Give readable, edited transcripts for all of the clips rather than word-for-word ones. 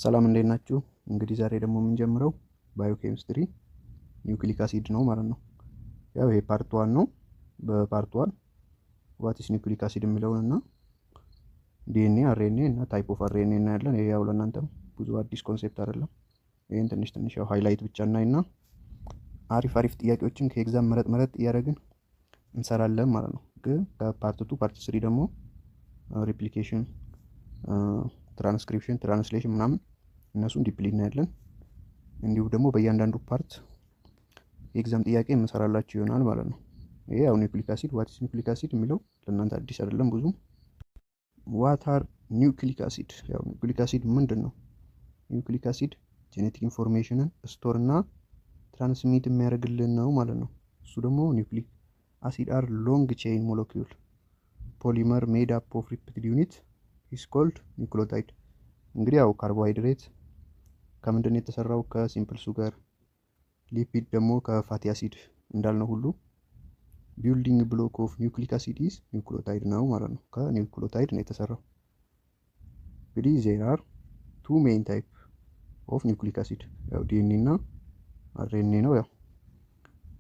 ሰላም እንዴት ናችሁ? እንግዲህ ዛሬ ደግሞ የምንጀምረው ባዮኬሚስትሪ ኒውክሊክ አሲድ ነው ማለት ነው። ያው ይሄ ፓርት 1 ነው። በፓርት 1 ዋት ኢስ ኒውክሊክ አሲድ የሚለውን እና ዲኤንኤ፣ አርኤንኤ እና ታይፕ ኦፍ አርኤንኤ እናያለን። ይሄ ያው ለእናንተም ብዙ አዲስ ኮንሴፕት አይደለም። ይሄን ትንሽ ያው ሃይላይት ብቻ እናይና አሪፍ ጥያቄዎችን ከኤግዛም መረጥ እያደረግን እንሰራለን ማለት ነው። ግን ከፓርት 2 ፓርት 3 ደግሞ ሪፕሊኬሽን፣ ትራንስክሪፕሽን፣ ትራንስሌሽን ምናምን እነሱን ዲፕሊ እናያለን። እንዲሁም ደግሞ በእያንዳንዱ ፓርት የኤግዛም ጥያቄ የምሰራላችሁ ይሆናል ማለት ነው። ይሄ ያው ኒውክሊክ አሲድ ዋት ኢስ ኒውክሊክ አሲድ የሚለው ለእናንተ አዲስ አይደለም ብዙ። ዋት አር ኒውክሊክ አሲድ? ያው ኒውክሊክ አሲድ ምንድን ነው? ኒውክሊክ አሲድ ጄኔቲክ ኢንፎርሜሽንን ስቶር እና ትራንስሚት የሚያደርግልን ነው ማለት ነው። እሱ ደግሞ ኒውክሊክ አሲድ አር ሎንግ ቼይን ሞለኪውል ፖሊመር ሜድ አፕ ኦፍ ሪፒትድ ዩኒት ኢስ ኮልድ ኒውክሊዮታይድ። እንግዲህ ያው ካርቦሃይድሬት ከምንድን ነው የተሰራው? ከሲምፕል ሱገር፣ ሊፒድ ደግሞ ከፋቲ አሲድ እንዳልነው ሁሉ ቢልዲንግ ብሎክ ኦፍ ኒውክሊክ አሲድ ኢዝ ኒውክሊዮታይድ ነው ማለት ነው። ከኒውክሊዮታይድ ነው የተሰራው። እንግዲህ ዜር አር ቱ ሜይን ታይፕ ኦፍ ኒውክሊክ አሲድ፣ ያው ዲኤንኤ እና አርኤንኤ ነው። ያው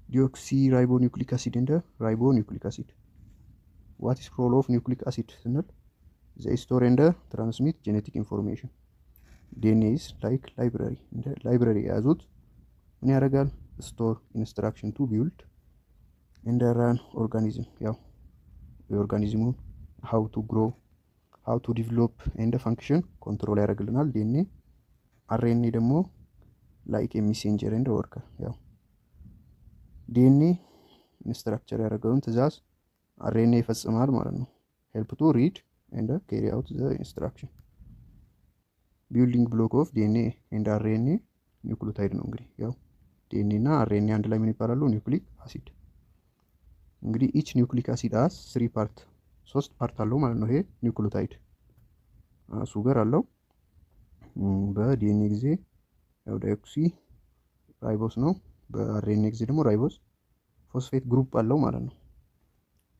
ዲኦክሲ ራይቦ ኒውክሊክ አሲድ እንደ ራይቦ ኒውክሊክ አሲድ። ዋት ኢስ ሮል ኦፍ ኒውክሊክ አሲድ ስንል ዘ ስቶር ኤንድ ትራንስሚት ጄኔቲክ ኢንፎርሜሽን። ዲኤንኤ ኢዝ ላይክ ላይብረሪ፣ እንደ ላይብረሪ የያዙት ምን ያደርጋል? ስቶር ኢንስትራክሽን ቱ ቢውልድ እንደ ራን ኦርጋኒዝም፣ ያው የኦርጋኒዝሙን ሃው ቱ ግሮ ሃው ቱ ዲቨሎፕ ኤንድ ፈንክሽን ኮንትሮል ያደርግልናል ዲኤንኤ። አርኤንኤ ደግሞ ላይክ የሚሴንጀር ኤንድ ወርከር፣ ያው ዲኤንኤ ኢንስትራክቸር ያደረገውን ትእዛዝ አርኤንኤ ይፈጽማል ማለት ነው። ሄልፕ ቱ ሪድ ኤንድ ካሪ አውት ዘ ኢንስትራክሽን። ቢልዲንግ ብሎክ ኦፍ ዲኤንኤ ኤንድ አርኤንኤ ኒውክሊዮታይድ ነው። እንግዲህ ያው ዲኤንኤ እና አርኤንኤ አንድ ላይ ምን ይባላሉ? ኒውክሊክ አሲድ። እንግዲህ ኢች ኒውክሊክ አሲድ አስ 3 ፓርት፣ 3 ፓርት አለው ማለት ነው። ይሄ ኒውክሊዮታይድ ሱገር አለው። በዲኤንኤ ጊዜ ያው ዳይኦክሲ ራይቦስ ነው። በአርኤንኤ ጊዜ ደግሞ ራይቦስ ፎስፌት ግሩፕ አለው ማለት ነው።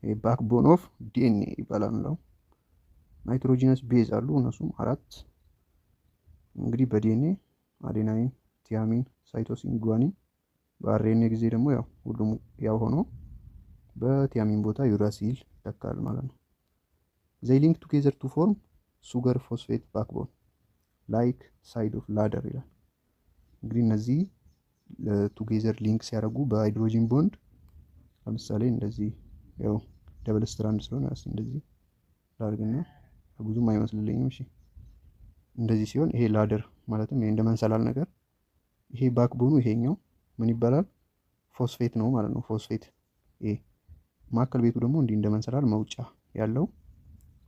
ይሄ ባክቦን ኦፍ ዲኤንኤ ይባላል ነው። ናይትሮጂነስ ቤዝ አሉ፣ እነሱም 4። እንግዲህ በዲኤንኤ አዴናይን፣ ቲያሚን፣ ሳይቶሲን፣ ጓኒን። በአርኤንኤ ጊዜ ደግሞ ያው ሁሉም ያው ሆኖ በቲያሚን ቦታ ዩራሲል ይተካል ማለት ነው። ዘይ ሊንክ ቱጌዘር ቱ ፎርም ሱገር ፎስፌት ባክቦን ላይክ ሳይድ ኦፍ ላደር ይላል። እንግዲህ እነዚህ ቱጌዘር ሊንክ ሲያደርጉ በሃይድሮጂን ቦንድ ለምሳሌ እንደዚህ ያው ደብል ስትራንድ ስለሆነ እንደዚህ ላድርግና ብዙም አይመስልልኝም። እሺ እንደዚህ ሲሆን ይሄ ላደር ማለትም ይሄ እንደ መንሰላል ነገር፣ ይሄ ባክቦኑ ይሄኛው ምን ይባላል? ፎስፌት ነው ማለት ነው። ፎስፌት ይሄ ማዕከል ቤቱ ደግሞ እንዲህ እንደ መንሰላል መውጫ ያለው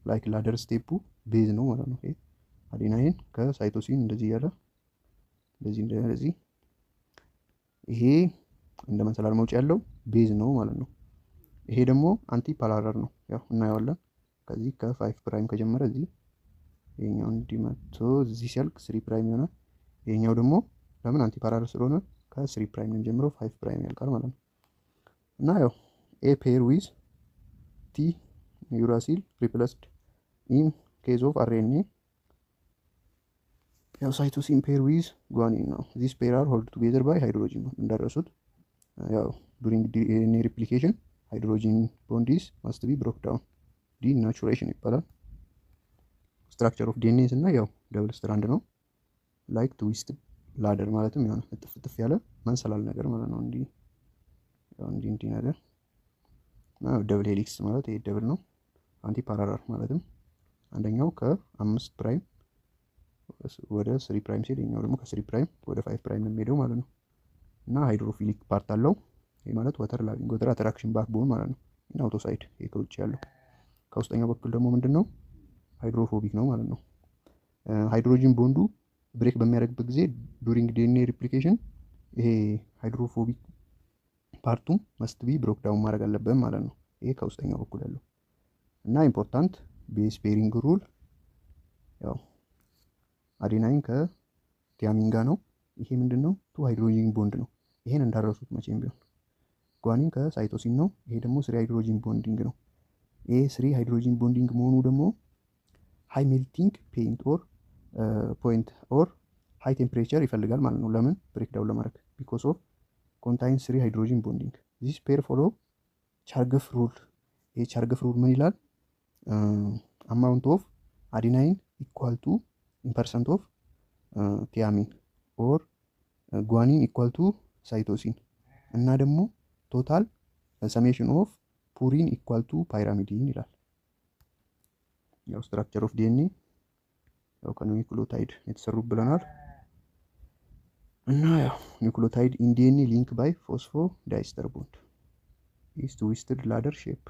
ላይክ ላደር ስቴፑ ቤዝ ነው ማለት ነው። ይሄ አዴናይን ከሳይቶሲን እንደዚህ ያለ እንደዚህ ይሄ እንደ መንሰላል መውጫ ያለው ቤዝ ነው ማለት ነው። ይሄ ደግሞ አንቲ ፓራለል ነው፣ ያው እናየዋለን። ከዚህ ከ5 ፕራይም ከጀመረ እዚህ ይሄኛው እንዲመቶ እዚህ ሲያልቅ 3 ፕራይም ይሆናል። ይሄኛው ደግሞ ለምን አንቲ ፓራለል ስለሆነ ከ3 ፕራይም ነው ጀምሮ 5 ፕራይም ያልቃል ማለት ነው። እና ያው ኤ ፔር ዊዝ ቲ ዩራሲል ሪፕለስድ ኢን ኬዝ ኦፍ አርኤንኤ፣ ያው ሳይቶሲን ፔር ዊዝ ጓኒን ነው። ዚስ ፔር አር ሆልድ ቱጌዘር ባይ ሃይድሮጂን እንዳረሱት። ያው ዱሪንግ ዲኤንኤ ሪፕሊኬሽን ሃይድሮጂን ቦንዲስ ማስት ቢ ብሮክ ዳውን፣ ዲናቹሬሽን ይባላል። ስትራክቸር ኦፍ ዲኤንኤ እና ያው ደብል ስትራንድ ነው። ላይክ ትዊስትድ ላደር ማለትም የሆነ እጥፍ ያለ መንሰላል ነገር ማለት ነው። እንዲህ ያው እንዲህ ነገር እና ደብል ሄሊክስ ማለት ይሄ ደብል ነው። አንቲ ፓራለል ማለትም አንደኛው ከ5 ፕራይም ወደ 3 ፕራይም ሲሄድ ይሄኛው ደግሞ ከ3 ፕራይም ወደ 5 ፕራይም ነው የሚሄደው ማለት ነው። እና ሃይድሮፊሊክ ፓርት አለው። ይሄ ማለት ወተር ላቪንግ ወተር አትራክሽን ባክቦን ማለት ነው። እና አውቶሳይድ ይሄ ከውጭ ያለው። ከውስጠኛው በኩል ደግሞ ምንድነው? ሃይድሮፎቢክ ነው ማለት ነው። ሃይድሮጂን ቦንዱ ብሬክ በሚያደርግበት ጊዜ ዱሪንግ ዲኤንኤ ሪፕሊኬሽን ይሄ ሃይድሮፎቢክ ፓርቱም መስት ቢ ብሮክ ዳውን ማድረግ አለበት ማለት ነው። ይሄ ከውስጠኛው በኩል ያለው እና ኢምፖርታንት ቤዝ ፔሪንግ ሩል ያው አዴናይን ከቲያሚን ጋር ነው። ይሄ ምንድነው? ቱ ሃይድሮጂን ቦንድ ነው። ይሄን እንዳረሱት መቼም ቢሆን። ጓኒን ከሳይቶሲን ነው። ይሄ ደግሞ 3 ሃይድሮጂን ቦንዲንግ ነው። ይሄ 3 ሃይድሮጂን ቦንዲንግ መሆኑ ደግሞ ሃይ ሜልቲንግ ፖይንት ኦር ሃይ ቴምፕሬቸር ይፈልጋል ማለት ነው። ለምን ብሬክዳውን ለማድረግ ቢኮዝ ኦፍ ኮንታይን 3 ሃይድሮጂን ቦንዲንግ ዚስ ፔር ፎሎ ቻርገፍ ሩል። ይሄ ቻርገፍ ሩል ምን ይላል? አማውንት ኦፍ አዲናይን ኢኳል ቱ ፐርሰንት ኦፍ ቲያሚን ኦር ጓኒን ኢኳል ቱ ሳይቶሲን እና ደግሞ ቶታል ሰሜሽን ኦፍ ፑሪን ኢኳል ቱ ፓይራሚዲን ይላል። ያው ስትራክቸር ኦፍ ዲኤንኤ ያው ከኒውክሊዮታይድ የተሰሩ ብለናል እና ያው ኒውክሊዮታይድ ኢን ዲኤንኤ ሊንክ ባይ ፎስፎ ዳይስተር ቦንድ ኢዝ ትዊስትድ ላደር ሼፕ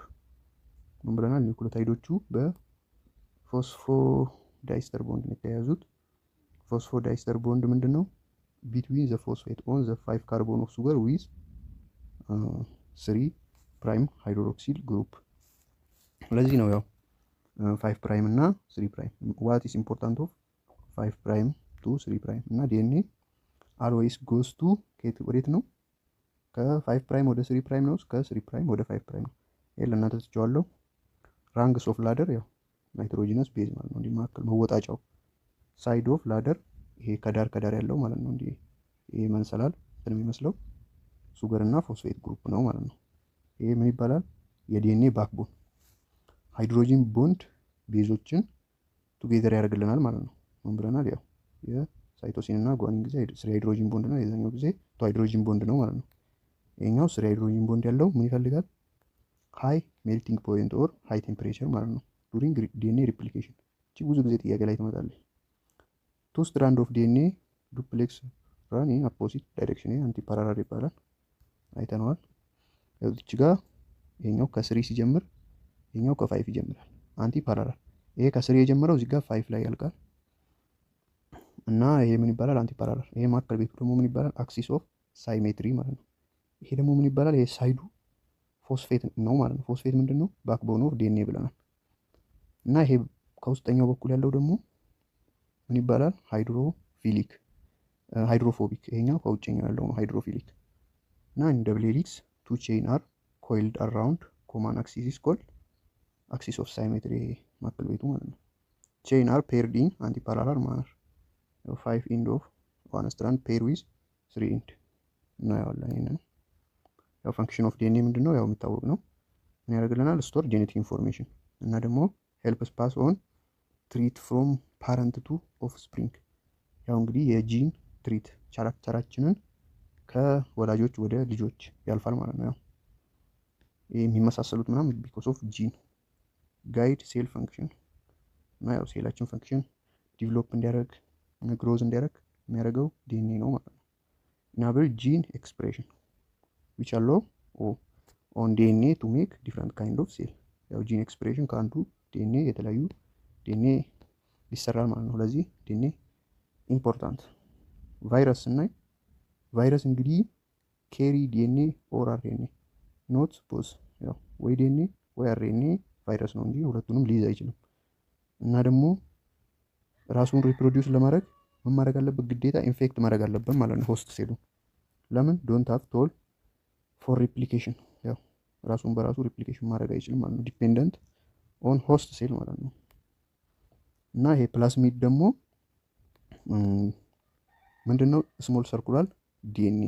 ምን ብለናል? ኒውክሊዮታይዶቹ በፎስፎ ዳይስተር ቦንድ ነው የተያያዙት። ፎስፎ ዳይስተር ቦንድ ምንድን ነው? ቢትዊን ዘ ፎስፌት ኦን ዘ 5 ካርቦን ኦፍ ሱገር ዊዝ 3 ፕራይም ሃይድሮክሲል ግሩፕ። ለዚህ ነው ያው 5 ፕራይም እና 3 ፕራይም ዋት ኢስ ኢምፖርታንት ኦፍ 5 ፕራይም ቱ 3 ፕራይም እና ዲኤንኤ አልዌይስ ጎስ ቱ ወዴት ነው? ከ5 ፕራይም ወደ 3 ፕራይም ነው። ከ3 ፕራይም ወደ 5 ፕራይም ነው። ይሄ ለእናንተ ትቼዋለሁ። ራንግስ ኦፍ ላደር ያው ናይትሮጂነስ ቤዝ ማለት ነው። እንዲህ መካከል መወጣጫው ሳይድ ኦፍ ላደር ይሄ ከዳር ያለው ማለት ነው። እንዲህ ይሄ መንሰላል እንትን የሚመስለው ሱገር እና ፎስፌት ግሩፕ ነው ማለት ነው። ይሄ ምን ይባላል? የዲኤንኤ ባክቦን ሃይድሮጂን ቦንድ ቤዞችን ቱጌዘር ያደርግልናል ማለት ነው። ምን ብለናል? ያው የሳይቶሲን እና ጓኒን ጊዜ 3 ሃይድሮጂን ቦንድ ነው። የዛኛው ጊዜ 2 ሃይድሮጂን ቦንድ ነው ማለት ነው። ይሄኛው 3 ሃይድሮጂን ቦንድ ያለው ምን ይፈልጋል? ሃይ ሜልቲንግ ፖይንት ኦር ሃይ ቴምፕሬቸር ማለት ነው ዱሪንግ ዲኤንኤ ሪፕሊኬሽን። እቺ ብዙ ጊዜ ጥያቄ ላይ ትመጣለች። 2 ስትራንድ ኦፍ ዲኤንኤ ዱፕሌክስ ራን ኢን አፖዚት ዳይሬክሽን አንቲ ፓራላል ይባላል። አይተነዋል። እዚች ጋር ይሄኛው ከ3 ሲጀምር ይሄኛው ከ5 ይጀምራል። አንቲ ፓራላል። ይሄ ከ3 የጀመረው እዚህ ጋር 5 ላይ ያልቃል እና ይሄ ምን ይባላል? አንቲ ፓራላል። ይሄ ማዕከል ቤቱ ደግሞ ምን ይባላል? አክሲስ ኦፍ ሳይሜትሪ ማለት ነው። ይሄ ደግሞ ምን ይባላል? ይሄ ሳይዱ ፎስፌት ነው ማለት ነው። ፎስፌት ምንድን ነው? ባክቦን ኦፍ ዲኤንኤ ብለናል። እና ይሄ ከውስጠኛው በኩል ያለው ደግሞ ምን ይባላል? ሃይድሮፊሊክ ሃይድሮፎቢክ። ይሄኛው ከውጭኛው ያለው ነው ሃይድሮፊሊክ። እና ኢን ደብል ሄሊክስ 2 ቼን አር ኮይልድ አራውንድ ኮማን አክሲስ ኢዝ ኮልድ አክሲስ ኦፍ ሳይሜትሪ ማዕከል ቤቱ ማለት ነው። ቼን አር ፔርድ ኢን አንቲ ፓራላል ማነር 5 ኢንድ ኦፍ 1 ስትራንድ ፔር ዊዝ 3 ኢንድ እናየዋለን። ይሄንን ያው ፈንክሽን ኦፍ ዲኤንኤ ምንድን ነው? ያው የሚታወቅ ነው። ምን ያደርግልናል? ስቶር ጄኔቲክ ኢንፎርሜሽን እና ደግሞ ሄልፕስ ፓስ ኦን ትሪት ፍሮም ፓረንት ቱ ኦፍ ስፕሪንግ። ያው እንግዲህ የጂን ትሪት ቻራክተራችንን ከወላጆች ወደ ልጆች ያልፋል ማለት ነው። ያው የሚመሳሰሉት ምናምን ቢኮዝ ኦፍ ጂን ጋይድ ሴል ፈንክሽን እና ያው ሴላችን ፈንክሽን ዲቨሎፕ እንዲያደርግ ግሮዝ እንዲያደርግ የሚያደርገው ዲኤንኤ ነው ማለት ነው። ኢናብል ጂን ኤክስፕሬሽን ዊች አለው ኦን ዲኤንኤ ቱ ሜክ ዲፍረንት ካይንድ ኦፍ ሴል። ያው ጂን ኤክስፕሬሽን ከአንዱ ዲኤንኤ የተለያዩ ዲኤንኤ ይሰራል ማለት ነው። ለዚህ ዲኤንኤ ኢምፖርታንት። ቫይረስ ስናይ ቫይረስ እንግዲህ ኬሪ ዲኤንኤ ኦር አርኤንኤ ኖት ቦዝ። ያው ወይ ዲኤንኤ ወይ አርኤንኤ ቫይረስ ነው እንጂ ሁለቱንም ሊይዝ አይችልም። እና ደግሞ ራሱን ሪፕሮዲውስ ለማድረግ ምን ማድረግ አለበት? ግዴታ ኢንፌክት ማድረግ አለበት ማለት ነው ሆስት ሴሉ። ለምን? ዶንት ሃቭ ቶል ፎር ሪፕሊኬሽን። ያው ራሱን በራሱ ሪፕሊኬሽን ማድረግ አይችልም ማለት ነው። ዲፔንደንት ኦን ሆስት ሴል ማለት ነው። እና ይሄ ፕላስሚድ ደግሞ ምንድን ነው? ስሞል ሰርኩላር ዲኤንኤ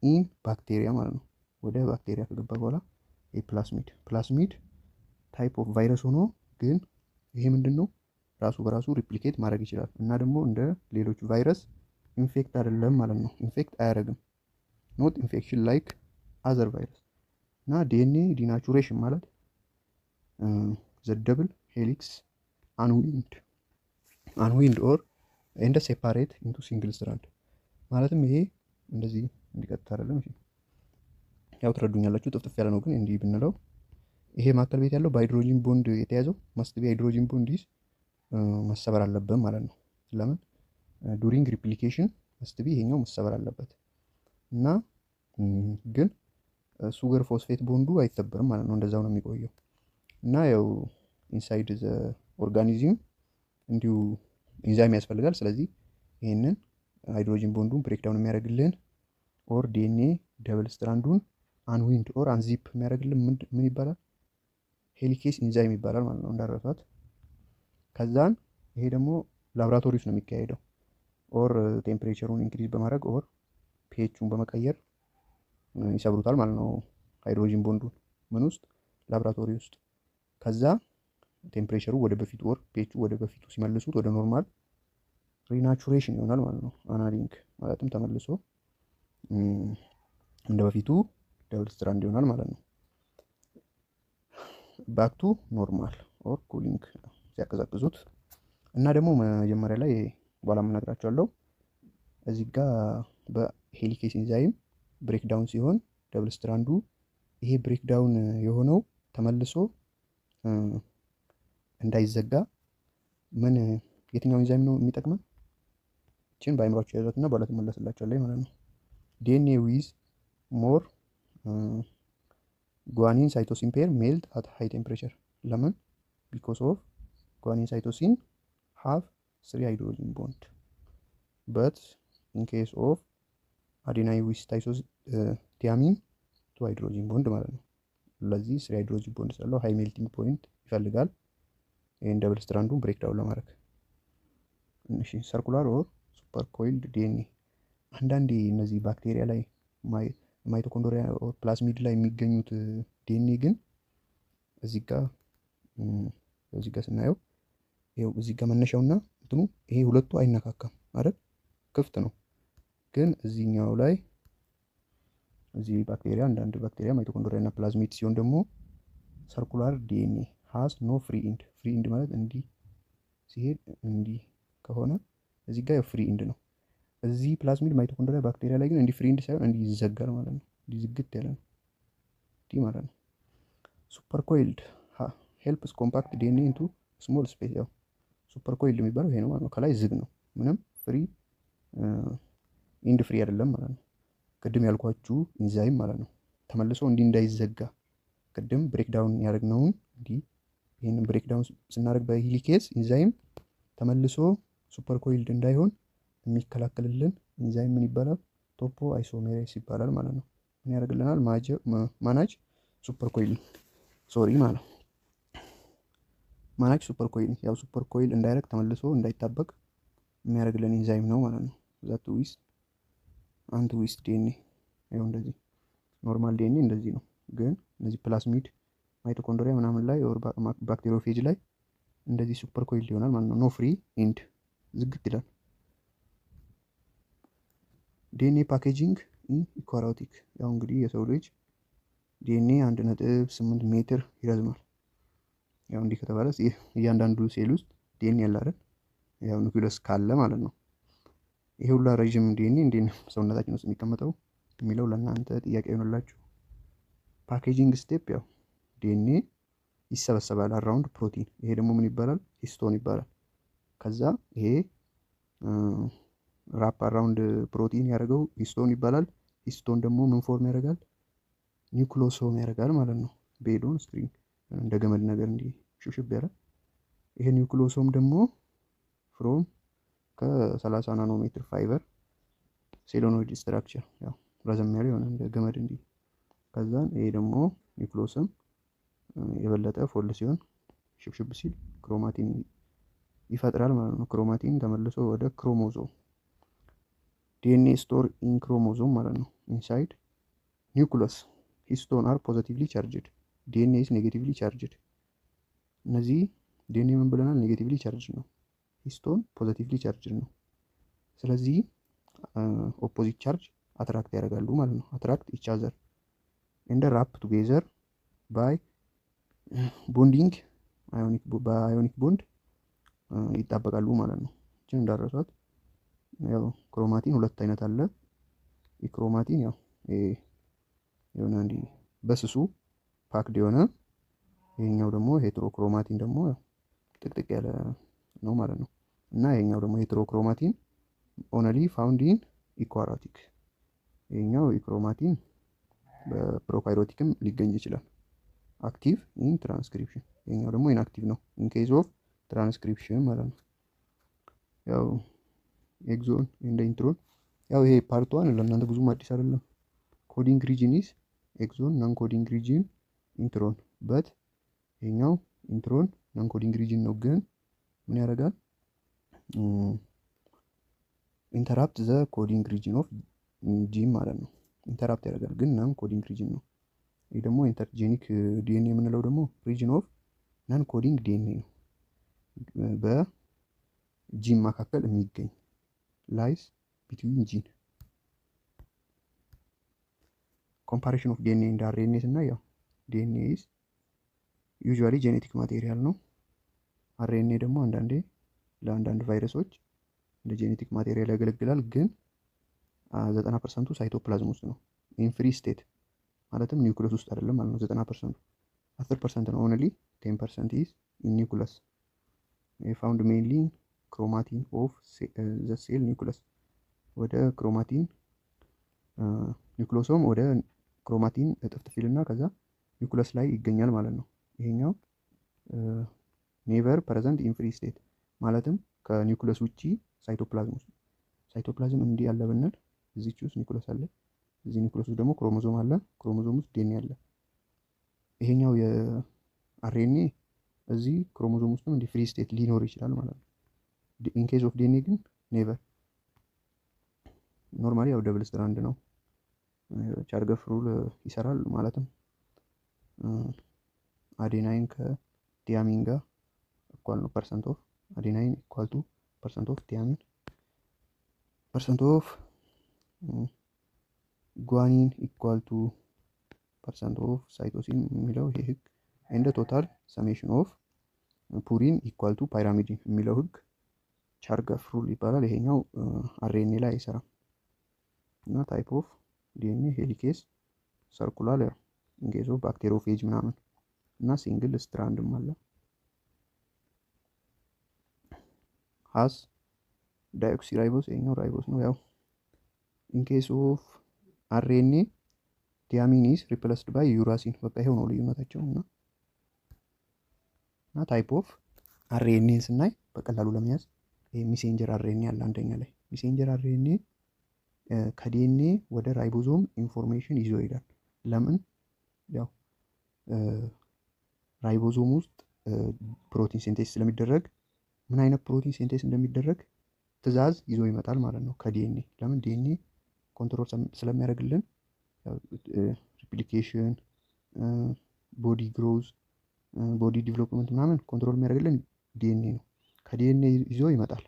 ኢን ባክቴሪያ ማለት ነው። ወደ ባክቴሪያ ከገባ በኋላ ይሄ ፕላስሚድ ታይፕ ኦፍ ቫይረስ ሆኖ ግን ይሄ ምንድን ነው? ራሱ በራሱ ሪፕሊኬት ማድረግ ይችላል እና ደግሞ እንደ ሌሎች ቫይረስ ኢንፌክት አይደለም ማለት ነው። ኢንፌክት አያደርግም። ኖት ኢንፌክሽን ላይክ አዘር ቫይረስ። እና ዲኤንኤ ዲናቹሬሽን ማለት ዘ ደብል ሄሊክስ አንዊንድ ኦር ኤንድ ሴፓሬት ኢንቱ ሲንግል ስትራንድ ማለትም ይሄ እንደዚህ እንዲቀጥታ አይደለም። እሺ ያው ትረዱኛላችሁ። ጥፍጥፍ ያለ ነው ግን እንዲህ ብንለው ይሄ ማዕከል ቤት ያለው በሃይድሮጂን ቦንድ የተያዘው ማስት ቢ ሃይድሮጂን ቦንድ ይዝ መሰበር አለበት ማለት ነው። ለምን? ዱሪንግ ሪፕሊኬሽን ማስት ቢ ይሄኛው መሰበር አለበት እና ግን ሱገር ፎስፌት ቦንዱ አይተበርም ማለት ነው። እንደዛው ነው የሚቆየው እና ያው ኢንሳይድ ዘ ኦርጋኒዝም እንዲሁ ኢንዛይም ያስፈልጋል። ስለዚህ ይሄንን ሃይድሮጂን ቦንዱን ብሬክዳውን የሚያደርግልን ኦር ዲኤንኤ ደብል ስትራንዱን አንዊንድ ኦር አንዚፕ የሚያደርግልን ምን ይባላል? ሄሊኬስ ኢንዛይም ይባላል ማለት ነው። እንዳረሳት። ከዛን ይሄ ደግሞ ላብራቶሪ ውስጥ ነው የሚካሄደው። ኦር ቴምፕሬቸሩን ኢንክሪዝ በማድረግ ኦር ፒኤቹን በመቀየር ይሰብሩታል ማለት ነው። ሃይድሮጂን ቦንዱን ምን ውስጥ ላብራቶሪ ውስጥ። ከዛ ቴምፕሬቸሩ ወደ በፊቱ ኦር ፒኤቹ ወደ በፊቱ ሲመልሱት ወደ ኖርማል ሪናቹሬሽን ይሆናል ማለት ነው። አናሊንግ ማለትም ተመልሶ እንደ በፊቱ ደብል ስትራንድ ይሆናል ማለት ነው። ባክቱ ኖርማል ኦር ኩሊንግ ሲያቀዘቅዙት እና ደግሞ መጀመሪያ ላይ በኋላ የምነግራቸዋለሁ። እዚህ ጋር በሄሊኬስ ኢንዛይም ብሬክዳውን ሲሆን ደብል ስትራንዱ ይሄ ብሬክዳውን የሆነው ተመልሶ እንዳይዘጋ ምን የትኛው ኢንዛይም ነው የሚጠቅመን? ይህችን በአይምሯቸው ያዟት እና በኋላ ትመለስላቸዋለሁ ማለት ነው። ዲኤንኤ ዊዝ ሞር ጓኒን ሳይቶሲን ፔር ሜልት አት ሃይ ቴምፕሬቸር። ለምን? ቢኮስ ኦፍ ጓኒን ሳይቶሲን ሃቭ 3 ሃይድሮጂን ቦንድ በት ኢን ኬስ ኦፍ አዴናይ ዊዝ ቲያሚን 2 ሃይድሮጂን ቦንድ ማለት ነው። ለዚህ 3 ሃይድሮጂን ቦንድ ስላለው ሃይ ሜልቲንግ ፖይንት ይፈልጋል ይህን ደብል ስትራንዱን ብሬክዳውን ለማድረግ። እሺ ሰርኩላር ኦር ሱፐር ኮይልድ ዲኤንኤ። አንዳንዴ እነዚህ ባክቴሪያ ላይ ማይቶኮንድሪያ ኦር ፕላዝሚድ ላይ የሚገኙት ዲኤንኤ ግን እዚህ ጋር ስናየው ይኸው እዚህ ጋር መነሻውና እንትኑ ይሄ ሁለቱ አይነካካም አይደል? ክፍት ነው። ግን እዚህኛው ላይ እዚህ ባክቴሪያ አንዳንድ ባክቴሪያ ማይቶኮንድሪያ እና ፕላዝሚድ ሲሆን ደግሞ ሰርኩላር ዲኤንኤ ሃዝ ኖ ፍሪ ኢንድ። ፍሪ ኢንድ ማለት እንዲህ ሲሄድ እንዲህ ከሆነ እዚህ ጋር ፍሪ ኢንድ ነው። እዚህ ፕላዝሚድ ማይቶኮንድሪያ ባክቴሪያ ላይ ግን እንዲህ ፍሪ ኢንድ ሳይሆን እንዲህ ይዘጋል ማለት ነው። እንዲህ ዝግት ያለ ነው እንዲህ ማለት ነው። ሱፐር ኮይልድ ሄልፕስ ኮምፓክት ዲኤንኤ ኢንቱ ስሞል ስፔስ። ያው ሱፐር ኮይልድ የሚባለው ይሄ ነው ማለት ነው። ከላይ ዝግ ነው፣ ምንም ፍሪ ኢንድ ፍሪ አይደለም ማለት ነው። ቅድም ያልኳችሁ ኢንዛይም ማለት ነው ተመልሶ እንዲህ እንዳይዘጋ ቅድም ብሬክዳውን ያደረግነውን እንዲህ ይህንን ብሬክዳውን ስናደርግ በሄሊኬስ ኢንዛይም ተመልሶ ሱፐር ኮይልድ እንዳይሆን የሚከላከልልን ኢንዛይም ምን ይባላል? ቶፖ አይሶሜሬስ ይባላል ማለት ነው። ምን ያደርግልናል? ማናጅ ሱፐር ኮይል ማለት ነው። ማናጅ ሱፐር ኮይል ያው ሱፐር ኮይል እንዳይረግ ተመልሶ እንዳይጣበቅ የሚያደርግልን ኢንዛይም ነው ማለት ነው። ዛት ዊስ አንድ ዊስ ዲኤንኤ ይኸው እንደዚህ ኖርማል ዲኤንኤ እንደዚህ ነው። ግን እነዚህ ፕላዝሚድ ማይቶኮንድሪያ ምናምን ላይ ኦር ባክቴሪዮፌጅ ላይ እንደዚህ ሱፐር ኮይል ይሆናል ማለት ነው። ኖ ፍሪ ኢንድ ዝግት ይላል። ዲኤንኤ ፓኬጂንግ ኢኳሪዮቲክ። ያው እንግዲህ የሰው ልጅ ዲኤንኤ 1.8 ሜትር ይረዝማል። ያው እንዲህ ከተባለ እያንዳንዱ ሴል ውስጥ ዲኤንኤ ያለ አይደል? ያው ኒውክሊየስ ካለ ማለት ነው። ይሄ ሁላ ረዥም ዲኤንኤ እንዴት ነው ሰውነታችን ውስጥ የሚቀመጠው የሚለው ለእናንተ ጥያቄ ይሆንላችሁ። ፓኬጂንግ ስቴፕ ያው ዲኤንኤ ይሰበሰባል አራውንድ ፕሮቲን። ይሄ ደግሞ ምን ይባላል? ሂስቶን ይባላል። ከዛ ይሄ ራፕ አራውንድ ፕሮቲን ያደረገው ሂስቶን ይባላል። ሂስቶን ደግሞ ምን ፎርም ያደርጋል? ኒውክሎሶም ያደርጋል ማለት ነው። ቤዶን ስትሪንግ እንደ ገመድ ነገር እንዲህ ሽብሽብ ያለ ይሄ ኒውክሎሶም ደግሞ ፍሮም ከ30 ናኖሜትር ፋይበር ሴሎኖይድ ስትራክቸር ያው ረዘም ያለ የሆነ እንደ ገመድ እንዲህ። ከዛን ይሄ ደግሞ ኒውክሎስም የበለጠ ፎልድ ሲሆን ሽብሽብ ሲል ክሮማቲን ይፈጥራል ማለት ነው። ክሮማቲን ተመልሶ ወደ ክሮሞዞም ዲኤንኤ ስቶር ኢን ክሮሞዞም ማለት ነው። ኢንሳይድ ኒውክለስ ሂስቶን አር ፖዚቲቭሊ ቻርጅድ ዲኤንኤ ኢዝ ኔጌቲቭሊ ቻርጅድ። እነዚህ ዲኤንኤ ምን ብለናል? ኔጌቲቭሊ ቻርጅድ ነው። ሂስቶን ፖዚቲቭሊ ቻርጅድ ነው። ስለዚህ ኦፖዚት ቻርጅ አትራክት ያደርጋሉ ማለት ነው። አትራክት ኢች አዘር ኤንድ ራፕ ቱጌዘር ባይ ቦንዲንግ በአዮኒክ ቦንድ ይጣበቃሉ ማለት ነው። እችን እንዳረሷት ያው ክሮማቲን ሁለት አይነት አለ። የክሮማቲን ያው የሆነ እንዲህ በስሱ ፓክድ የሆነ ይሄኛው ደግሞ ሄትሮክሮማቲን ደግሞ ጥቅጥቅ ያለ ነው ማለት ነው። እና ይሄኛው ደግሞ ሄትሮክሮማቲን ኦንሊ ፋውንድ ኢን ኢኳሪዮቲክ። ይሄኛው ኢክሮማቲን በፕሮካሪዮቲክም ሊገኝ ይችላል። አክቲቭ ኢን ትራንስክሪፕሽን። ይሄኛው ደግሞ ኢንአክቲቭ ነው ኢን ኬዝ ኦፍ ትራንስክሪፕሽን ማለት ነው። ያው ኤግዞን እንደ ኢንትሮን ያው ይሄ ፓርት ዋን ለእናንተ ብዙም አዲስ አይደለም። ኮዲንግ ሪጅን ኢዝ ኤግዞን፣ ናን ኮዲንግ ሪጅን ኢንትሮን። በት ይሄኛው ኢንትሮን ናን ኮዲንግ ሪጅን ነው። ግን ምን ያደርጋል? ኢንተራፕት ዘ ኮዲንግ ሪጅን ኦፍ ጂን ማለት ነው። ኢንተራፕት ያደርጋል ግን ናን ኮዲንግ ሪጅን ነው። ይህ ደግሞ ኢንተርጄኒክ ዲኤንኤ የምንለው ደግሞ ሪጅን ኦፍ ናን ኮዲንግ ዲኤንኤ ነው። በጂን መካከል የሚገኝ ላይስ ቢትዊን ጂን። ኮምፓሬሽን ኦፍ ዲኤንኤ እንደ አርኤንኤ ስናይ ያው ዲኤንኤ ኢዝ ዩዥዋሊ ጄኔቲክ ማቴሪያል ነው። አርኤንኤ ደግሞ አንዳንዴ ለአንዳንድ ቫይረሶች እንደ ጄኔቲክ ማቴሪያል ያገለግላል። ግን 90%ቱ ሳይቶፕላዝም ውስጥ ነው። ኢን ፍሪ ስቴት ማለትም ኒውክለስ ውስጥ አይደለም ማለት ነው። 90%ቱ 10% ነው። ኦንሊ 10% ኢዝ ኢን ኒውክለስ ፋውንድ ሜንሊ ክሮማቲን ኦፍ ዘ ሴል ኒውክለስ። ወደ ክሮማቲን ኒውክሎሶም ወደ ክሮማቲን እጥፍጥፊልና ከዛ ኒውክለስ ላይ ይገኛል ማለት ነው። ይሄኛው ኔቨር ፕሬዘንት ኢን ፍሪ ስቴት ማለትም ከኒውክለስ ውጪ ሳይቶፕላዝም ውስጥ። ሳይቶፕላዝም እንዲህ ያለ ብንል እዚች ውስጥ ኒውክለስ አለ። እዚህ ኒውክለስ ውስጥ ደግሞ ክሮሞዞም አለ። ክሮሞዞም ውስጥ ዲኤንኤ አለ። ይሄኛው የአርኤንኤ እዚህ ክሮሞዞም ውስጥም እንዲህ ፍሪ ስቴት ሊኖር ይችላል ማለት ነው። ኢን ኬዝ ኦፍ ዲኤንኤ ግን ኔቨር። ኖርማሊ ያው ደብል ስትራንድ ነው። ቻርገፍ ሩል ይሰራል ማለትም አዴናይን ከቲያሚን ጋር ኢኳል ነው። ፐርሰንት ኦፍ አዴናይን ኢኳል ቱ ፐርሰንት ኦፍ ቲያሚን ፐርሰንት ኦፍ ጓኒን ኢኳል ቱ ፐርሰንት ኦፍ ሳይቶሲን የሚለው ይሄ ህግ እንደ ቶታል ሰሜሽን ኦፍ ፑሪን ኢኳል ቱ ፓይራሚዲን የሚለው ህግ ቻርገፍ ሩል ይባላል። ይሄኛው አርኤንኤ ላይ አይሰራም። እና ታይፕ ኦፍ ዲኤንኤ ሄሊኬስ፣ ሰርኩላር ያው ኢንኬዝ ኦፍ ባክቴሪዮፌጅ ምናምን እና ሲንግል ስትራንድም አለ። ሃስ ዳይኦክሲ ራይቦስ ይሄኛው ራይቦስ ነው። ያው ኢንኬስ ኦፍ አርኤንኤ ቲያሚን ኢዝ ሪፕለስድ ባይ ዩራሲን። በቃ ይሄው ነው ልዩነታቸው። እና ታይፕ ኦፍ አርኤንኤ ስናይ በቀላሉ ለመያዝ ይሄ ሚሴንጀር አርኤንኤ አለ አንደኛ ላይ። ሚሴንጀር አርኤንኤ ከዲኤንኤ ወደ ራይቦዞም ኢንፎርሜሽን ይዞ ይሄዳል። ለምን? ያው ራይቦዞም ውስጥ ፕሮቲን ሴንቴስ ስለሚደረግ ምን አይነት ፕሮቲን ሴንቴስ እንደሚደረግ ትዕዛዝ ይዞ ይመጣል ማለት ነው ከዲኤንኤ። ለምን? ዲኤንኤ ኮንትሮል ስለሚያደርግልን ሪፕሊኬሽን፣ ቦዲ ግሮዝ፣ ቦዲ ዲቨሎፕመንት ምናምን ኮንትሮል የሚያደርግልን ዲኤንኤ ነው። ከዲኤንኤ ይዞ ይመጣል።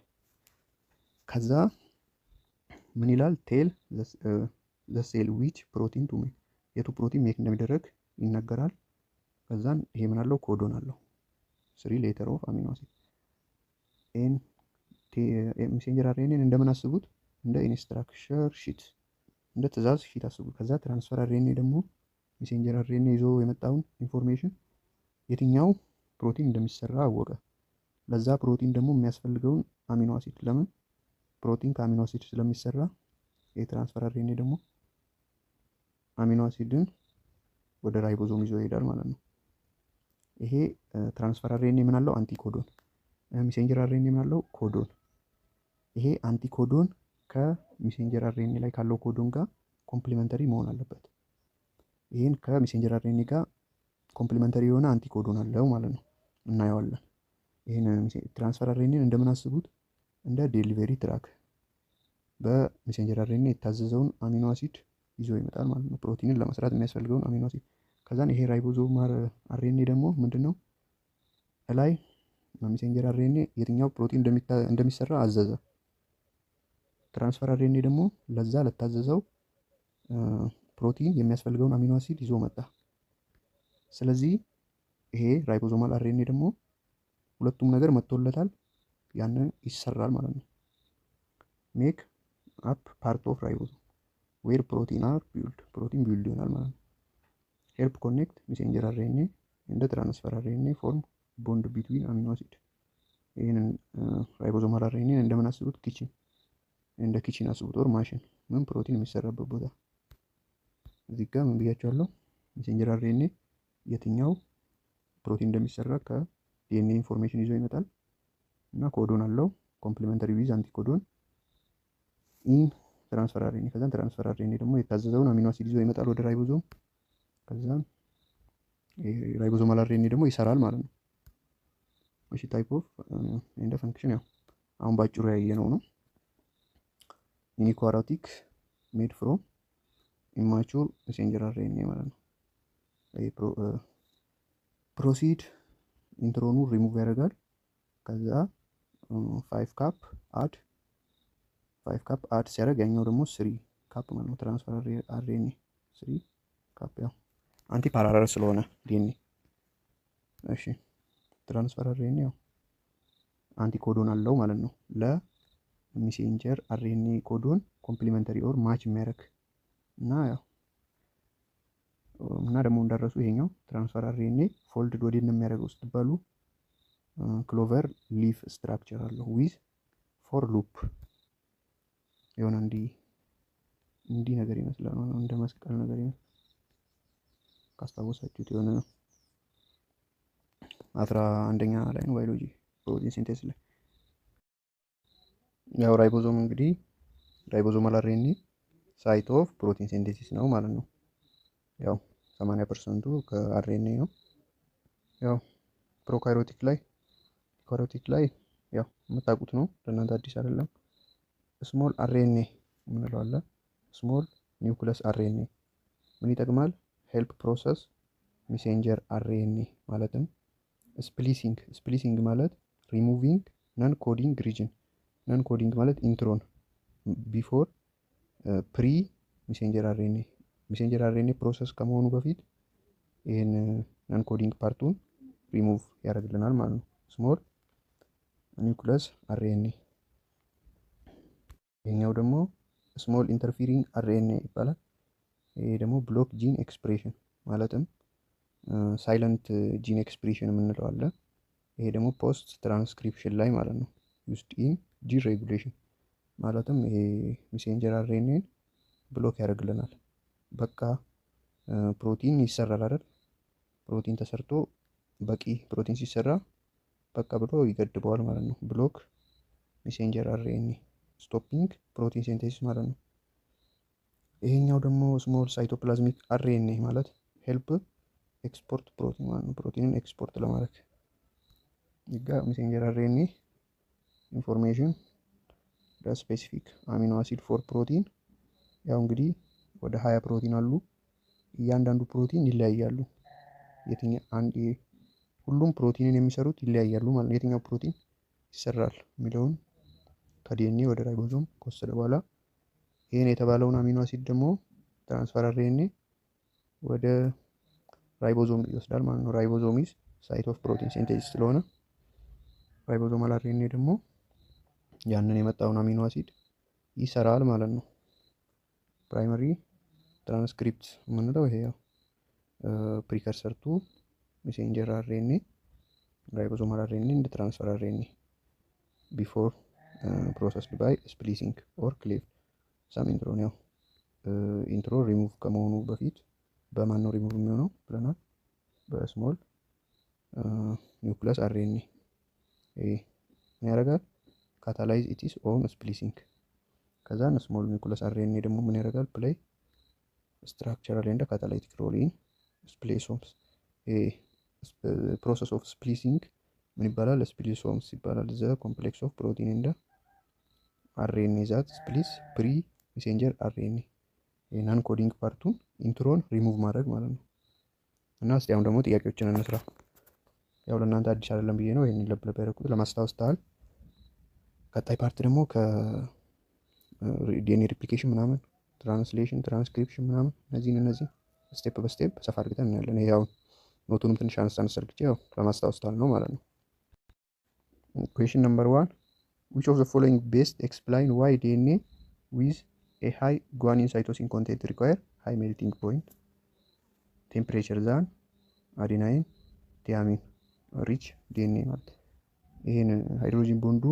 ከዛ ምን ይላል? ቴል ዘ ሴል ዊች ፕሮቲን ቱ ሜክ፣ የቱ ፕሮቲን ሜክ እንደሚደረግ ይነገራል። ከዛን ይሄ ምን አለው? ኮዶን አለው 3 ሌተር ኦፍ አሚኖ አሲድ። ሜሴንጀር አርኤንኤን እንደምን አስቡት? እንደ ኢንስትራክሽን ሺት፣ እንደ ትዕዛዝ ሺት አስቡት። ከዛ ትራንስፈር አርኤንኤ ደግሞ ሜሴንጀር አርኤንኤ ይዞ የመጣውን ኢንፎርሜሽን የትኛው ፕሮቲን እንደሚሰራ አወቀ። ለዛ ፕሮቲን ደግሞ የሚያስፈልገውን አሚኖ አሲድ፣ ለምን ፕሮቲን ከአሚኖ አሲድ ስለሚሰራ የትራንስፈር አርኤንኤ ደግሞ አሚኖ አሲድን ወደ ራይቦዞም ይዞ ይሄዳል ማለት ነው። ይሄ ትራንስፈር አርኤንኤ ምን አለው? አንቲኮዶን። ሜሴንጀር አርኤንኤ ምን አለው? ኮዶን። ይሄ አንቲኮዶን ከሜሴንጀር አርኤንኤ ላይ ካለው ኮዶን ጋር ኮምፕሊመንተሪ መሆን አለበት። ይህን ከሜሴንጀር አርኤንኤ ጋር ኮምፕሊመንተሪ የሆነ አንቲኮዶን አለው ማለት ነው። እናየዋለን። ይህን ትራንስፈር አርኤንኤን እንደምን አስቡት? እንደ ዴሊቨሪ ትራክ በሜሴንጀር አርኤንኤ የታዘዘውን አሚኖ አሲድ ይዞ ይመጣል ማለት ነው። ፕሮቲንን ለመስራት የሚያስፈልገውን አሚኖ አሲድ። ከዛን ይሄ ራይቦዞም አርኤንኤ ደግሞ ምንድነው? ላይ ሜሴንጀር አርኤንኤ የትኛው ፕሮቲን እንደሚሰራ አዘዘ። ትራንስፈር አርኤንኤ ደግሞ ለዛ ለታዘዘው ፕሮቲን የሚያስፈልገውን አሚኖ አሲድ ይዞ መጣ። ስለዚህ ይሄ ራይቦዞማል አርኤንኤ ደግሞ ሁለቱም ነገር መጥቶለታል፣ ያንን ይሰራል ማለት ነው። ሜክ አፕ ፓርት ኦፍ ራይቦዞም ዌር ፕሮቲን አር ቢልድ፣ ፕሮቲን ቢልድ ይሆናል ማለት ነው። ሄልፕ ኮኔክት ሜሴንጀር አርኤንኤ እንደ ትራንስፈር አርኤንኤ ፎርም ቦንድ ቢትዊን አሚኖ አሲድ። ይህንን ራይቦዞማል አርኤንኤን እንደምን አስቡት? ኪችን፣ እንደ ኪችን አስቡት፣ ኦር ማሽን፣ ምን ፕሮቲን የሚሰራበት ቦታ። እዚህ ጋር ምን ብያቸዋለሁ? ሜሴንጀር አርኤንኤ የትኛው ፕሮቲን እንደሚሰራ ከዲኤንኤ ኢንፎርሜሽን ይዞ ይመጣል እና ኮዶን አለው ኮምፕሊመንተሪ ዊዝ አንቲኮዶን ኢን ትራንስፈር አርኤንኤ። ከዛም ትራንስፈር አርኤንኤ ደግሞ የታዘዘውን አሚኖ አሲድ ይዞ ይመጣል ወደ ራይቦዞም። ከዛም ራይቦዞማል አርኤንኤ ደግሞ ይሰራል ማለት ነው። እሺ ታይፕ ኦፍ እንደ ፈንክሽን ያው አሁን ባጭሩ ያየነው ነው። ኢኒኳራቲክ ሜድ ፍሮም ኢማቹር ሜሴንጀር አርኤንኤ ማለት ነው። ፕሮሲድ ኢንትሮኑ ሪሙቭ ያደርጋል። ከዛ 5 ካፕ አድ ሲያደርግ ያኛው ደግሞ 3 ካፕ ማለት ነው። ትራንስፈር አርኤንኤ 3 ካፕ ያው አንቲ ፓራለል ስለሆነ ዲኤንኤ። እሺ ትራንስፈር አርኤንኤ ያው አንቲ ኮዶን አለው ማለት ነው። ለሜሴንጀር አርኤንኤ ኮዶን ኮምፕሊመንተሪ ኦር ማች የሚያደርግ እና ደግሞ እንዳረሱ ይሄኛው ትራንስፈር አርኤንኤ ፎልድ ወዴት ነው የሚያደርገው ስትባሉ ክሎቨር ሊፍ ስትራክቸር አለው ዊዝ ፎር ሉፕ የሆነ እንዲህ ነገር ይመስላል። እንደ መስቀል ነገር ይመስላል ካስታወሳችሁት የሆነ 11ኛ ላይ ነው ባዮሎጂ ፕሮቲን ሲንቴሲስ ላይ። ያው ራይቦዞም እንግዲህ ራይቦዞማል አርኤንኤ ሳይት ኦፍ ፕሮቲን ሲንቴሲስ ነው ማለት ነው። ያው 80% ከአርኤንኤ ነው። ያው ፕሮካሪዮቲክ ላይ ያው የምታውቁት ነው ለእናንተ አዲስ አይደለም። ስሞል አርኤንኤ የምንለው አለ። ስሞል ኒውክለስ አርኤንኤ ምን ይጠቅማል? ሄልፕ ፕሮሰስ ሜሴንጀር አርኤንኤ ማለትም ስፕሊሲንግ ማለት ሪሙቪንግ ነን ኮዲንግ ሪጅን። ነን ኮዲንግ ማለት ኢንትሮን ቢፎር ፕሪ ሜሴንጀር አርኤንኤ ሜሴንጀር አርኤንኤ ፕሮሰስ ከመሆኑ በፊት ይህን ነን ኮዲንግ ፓርቱን ሪሙቭ ያደርግልናል ማለት ነው። ስሞል ኒውክለስ አርኤንኤ። ይሄኛው ደግሞ ስሞል ኢንተርፊሪንግ አርኤንኤ ይባላል። ይሄ ደግሞ ብሎክ ጂን ኤክስፕሬሽን ማለትም ሳይለንት ጂን ኤክስፕሬሽን የምንለው አለ። ይሄ ደግሞ ፖስት ትራንስክሪፕሽን ላይ ማለት ነው። ዩስድ ኢን ጂን ሬጉሌሽን ማለትም ይሄ ሜሴንጀር አርኤንኤን ብሎክ ያደርግልናል። በቃ ፕሮቲን ይሰራል አይደል? ፕሮቲን ተሰርቶ በቂ ፕሮቲን ሲሰራ በቃ ብሎ ይገድበዋል ማለት ነው። ብሎክ ሜሴንጀር አርኤንኤ ስቶፒንግ ፕሮቲን ሲንቴሲስ ማለት ነው። ይሄኛው ደግሞ ስሞል ሳይቶፕላዝሚክ አርኤንኤ ማለት ሄልፕ ኤክስፖርት ፕሮቲን ማለት ነው። ፕሮቲንን ኤክስፖርት ለማድረግ ይጋ ሜሴንጀር አርኤንኤ ኢንፎርሜሽን ለስፔሲፊክ አሚኖ አሲድ ፎር ፕሮቲን። ያው እንግዲህ ወደ 20 ፕሮቲን አሉ። እያንዳንዱ ፕሮቲን ይለያያሉ። ሁሉም ፕሮቲንን የሚሰሩት ይለያያሉ ማለት ነው። የትኛው ፕሮቲን ይሰራል የሚለውን ከዲኤንኤ ወደ ራይቦዞም ከወሰደ በኋላ ይህን የተባለውን አሚኖ አሲድ ደግሞ ትራንስፈር አርኤንኤ ወደ ራይቦዞም ይወስዳል ማለት ነው። ራይቦዞም ኢዝ ሳይት ኦፍ ፕሮቲን ሲንቴሲስ ስለሆነ ራይቦዞማል አርኤንኤ ደግሞ ያንን የመጣውን አሚኖ አሲድ ይሰራል ማለት ነው። ፕራይመሪ ትራንስክሪፕት የምንለው ይሄ ያው ፕሪከርሰር ቱ ሜሴንጀር አርኤንኤ ራይቦዞማል አርኤንኤ እንደ ትራንስፈር አርኤንኤ ቢፎር ፕሮሰስድ ባይ ስፕሊሲንግ ኦር ክሌቭ ሳም ኢንትሮ ነው። ኢንትሮ ሪሙቭ ከመሆኑ በፊት በማን ነው ሪሙቭ የሚሆነው ብለናል? በስሞል ኒውክለስ አርኤንኤ ምን ያደርጋል? ካታላይዝ ኢቲስ ኦን ስፕሊሲንግ። ከዛ ስሞል ኒውክለስ አርኤንኤ ደግሞ ምን ያደርጋል? ፕሌይ ስትራክቸራል ኤንድ ካታላይቲክ ሮል ኢን ስፕሊሶምስ። ፕሮሰስ ኦፍ ስፕሊሲንግ ምን ይባላል? ስፕሊሶምስ ይባላል። ዘ ኮምፕሌክስ ኦፍ ፕሮቲን እንደ አርኤንኤ ዛት ስፕሊስ ፕሪ ሜሴንጀር አርኤንኤ ናን ኮዲንግ ፓርቱን ኢንትሮን ሪሙቭ ማድረግ ማለት ነው። እና እስቲ አሁን ደግሞ ጥያቄዎችን እንስራ። ያው ለእናንተ አዲስ አይደለም ብዬ ነው ይሄንን ለብለብ ያደረኩት ለማስታወስ ታህል። ቀጣይ ፓርት ደግሞ ከዲኤንኤ ሪፕሊኬሽን ምናምን ትራንስሌሽን ትራንስክሪፕሽን ምናምን እነዚህ ስቴፕ በስቴፕ ሰፋ አድርገን እናያለን። ይሄ ያው ኖቱንም ትንሽ አነስ አድርጌ ያው ለማስታወስ ታህል ነው ማለት ነው። ኩዌሽን ነምበር 1 which of the following best explain why DNA with a high guanine cytosine content require high melting point temperature than adenine thiamine rich DNA ማለት ይሄን ሃይድሮጂን ቦንዱ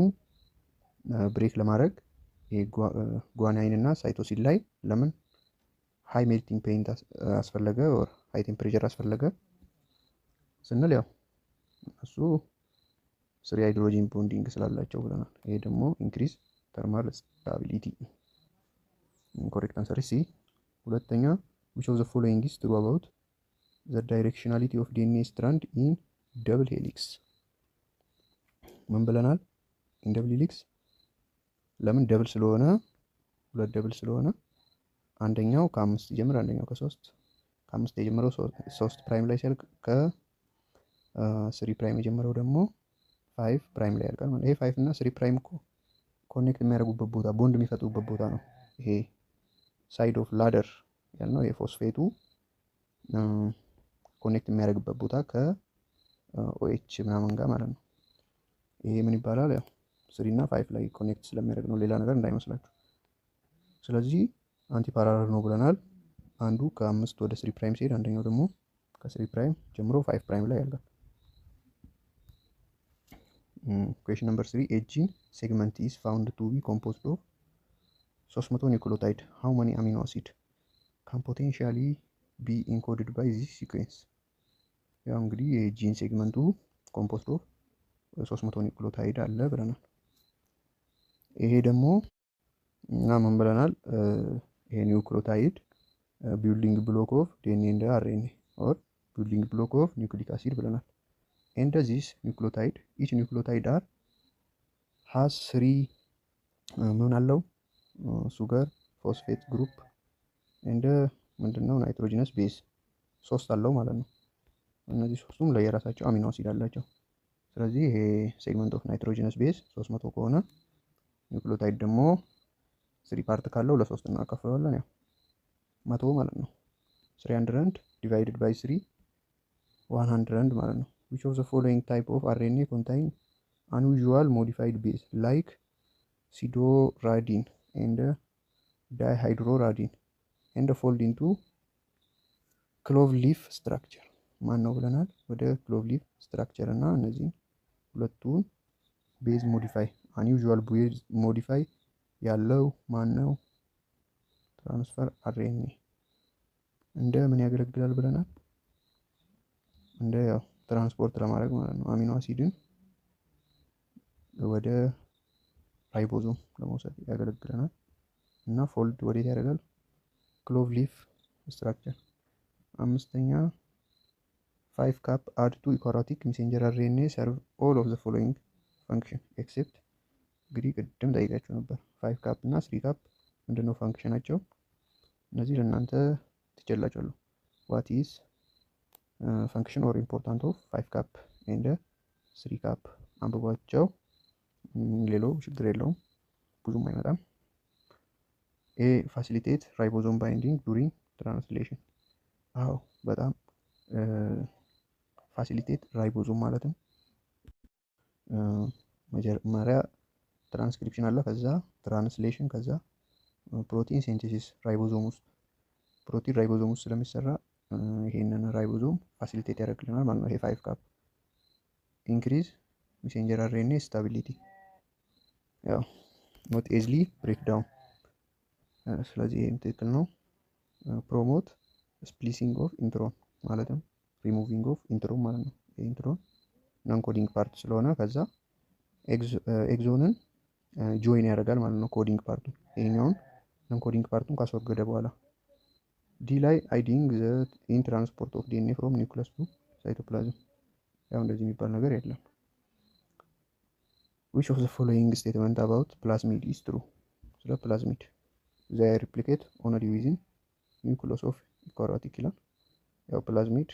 ብሬክ ለማድረግ ጓናይን እና ሳይቶሲን ላይ ለምን ሃይ ሜልቲንግ ፖይንት አስፈለገ ኦር ሃይ ቴምፕሬቸር አስፈለገ ስንል ያው እሱ ስሪ ሃይድሮጂን ቦንዲንግ ስላላቸው ብለናል። ይሄ ደግሞ ኢንክሪዝ ተርማል ስታቢሊቲ። ኮሬክት አንሰር ሲ። ሁለተኛ which of the following is true about the directionality of DNA strand in double helix? ምን ብለናል? in double helix ለምን ደብል ስለሆነ ሁለት ደብል ስለሆነ አንደኛው ከ5 ይጀምር፣ አንደኛው ከ3። ከ5 የጀመረው 3 ፕራይም ላይ ሲያልቅ ከ3 ፕራይም የጀመረው ደግሞ 5 ፕራይም ላይ ያልቃል ማለት። ይሄ 5 እና 3 ፕራይም እኮ ኮኔክት የሚያደርጉበት ቦታ፣ ቦንድ የሚፈጥሩበት ቦታ ነው። ይሄ ሳይድ ኦፍ ላደር ያልነው የፎስፌቱ ኮኔክት የሚያደርግበት ቦታ ከኦኤች ምናምን ጋር ማለት ነው። ይሄ ምን ይባላል? ያው 3 እና 5 ላይ ኮኔክት ስለሚያደርግ ነው፣ ሌላ ነገር እንዳይመስላችሁ። ስለዚህ አንቲ ፓራለል ነው ብለናል። አንዱ ከ5 ወደ 3 ፕራይም ሲሄድ፣ አንደኛው ደግሞ ከ3 ፕራይም ጀምሮ 5 ፕራይም ላይ ያልቃል። ኩዌሽን ነምበር 3 ኤ ጂን ሴግመንት ኢዝ ፋውንድ ቱ ቢ ኮምፖዝድ ኦፍ 300 ኒውክሊዮታይድ ሃው ማኒ አሚኖ አሲድ ካን ፖቴንሻሊ ቢ ኢንኮድድ ባይ ዚስ ሲኩዌንስ። ያው እንግዲህ የጂን ሴግመንቱ ኮምፖዝድ ኦፍ 300 ኒውክሊዮታይድ አለ ብለናል። ይሄ ደግሞ እና ምን ብለናል? ይሄ ኒውክሊዮታይድ ቢልዲንግ ብሎክ ኦፍ ዲኤንኤ ኤንድ አርኤንኤ ኦር ቢልዲንግ ብሎክ ኦፍ ኒውክሊክ አሲድ ብለናል። ኤንድ ዚስ ኒውክሊዮታይድ ኢች ኒውክሊዮታይድ አር ሃዝ 3 ምን አለው? ሱገር ፎስፌት ግሩፕ ኤንድ ምንድነው ናይትሮጂነስ ቤዝ 3 አለው ማለት ነው። እነዚህ ሶስቱም ለየራሳቸው አሚኖ አሲድ አላቸው። ስለዚህ ይሄ ሴግመንት ኦፍ ናይትሮጂነስ ቤዝ 300 ከሆነ ኒውክሊዮታይድ ደግሞ 3 ፓርት ካለው ለ3 እናካፍለዋለን፣ ያው 100 ማለት ነው። 300 divided by 3 100 ማለት ነው። which of the following type of RNA contain unusual modified base like pseudoradine and dihydroradine and fold into clove leaf structure? ማን ነው ብለናል? ወደ ክሎቭ ሊፍ ስትራክቸር እና እነዚህን ሁለቱን ቤዝ ሞዲፋይ አንዩዥዋል ቤዝ ሞዲፋይ ያለው ማን ነው? ትራንስፈር አርኤንኤ እንደ ምን ያገለግላል ብለናል? እንደ ያው ትራንስፖርት ለማድረግ ማለት ነው። አሚኖ አሲድን ወደ ራይቦዞም ለመውሰድ ያገለግለናል። እና ፎልድ ወዴት ያደርጋል? ክሎቭ ሊፍ ስትራክቸር። አምስተኛ 5 ካፕ አድ ቱ ኢኳሪዮቲክ ሜሴንጀር አርኤንኤ ሰርቭ ኦል ኦፍ ዘ ፎሎዊንግ ፈንክሽን ኤክሴፕት። እንግዲህ ቅድም ጠይቃችሁ ነበር 5 ካፕ እና 3 ካፕ ምንድነው ፋንክሽናቸው? እነዚህ ለእናንተ ትችላላችሁ። ዋት ኢዝ ፈንክሽን ኦር ኢምፖርታንት ኦፍ 5 ካፕ ኤንድ 3 ካፕ አንብቧቸው። ሌላው ችግር የለውም ብዙም አይመጣም። ኤ ፋሲሊቴት ራይቦዞም ባይንዲንግ ዱሪንግ ትራንስሌሽን። አዎ በጣም ፋሲሊቴት ራይቦዞም ማለትም መጀመሪያ ትራንስክሪፕሽን አለ፣ ከዛ ትራንስሌሽን፣ ከዛ ፕሮቲን ሴንቴሲስ ራይቦዞም ውስጥ ፕሮቲን ራይቦዞም ውስጥ ስለሚሰራ ይሄንን ራይቦዞም ፋሲሊቴት ያደርግልናል ማለት ነው። ይሄ 5 ካፕ ኢንክሪዝ ሜሴንጀር አርኤንኤ ስታቢሊቲ፣ ያው ኖት ኤዝሊ ብሬክዳውን። ስለዚህ ይሄም ትክክል ነው። ፕሮሞት ስፕሊሲንግ ኦፍ ኢንትሮን ማለትም ሪሙቪንግ ኦፍ ኢንትሮን ማለት ነው። የኢንትሮን ነን ኮዲንግ ፓርት ስለሆነ ከዛ ኤግዞንን ጆይን ያደርጋል ማለት ነው። ኮዲንግ ፓርቱ ይሄኛውን ነን ኮዲንግ ፓርቱን ካስወገደ በኋላ ዲ ላይ አይዲንግ ዘ ኢን ትራንስፖርት ኦፍ ዲኤንኤ ፍሮም ኒውክለስ ቱ ሳይቶፕላዝም። ያው እንደዚህ የሚባል ነገር የለም። which of the following statement about plasmid is true? ስለ ፕላዝሚድ they replicate only within nucleus of eukaryotic ይላል። ያው ፕላዝሚድ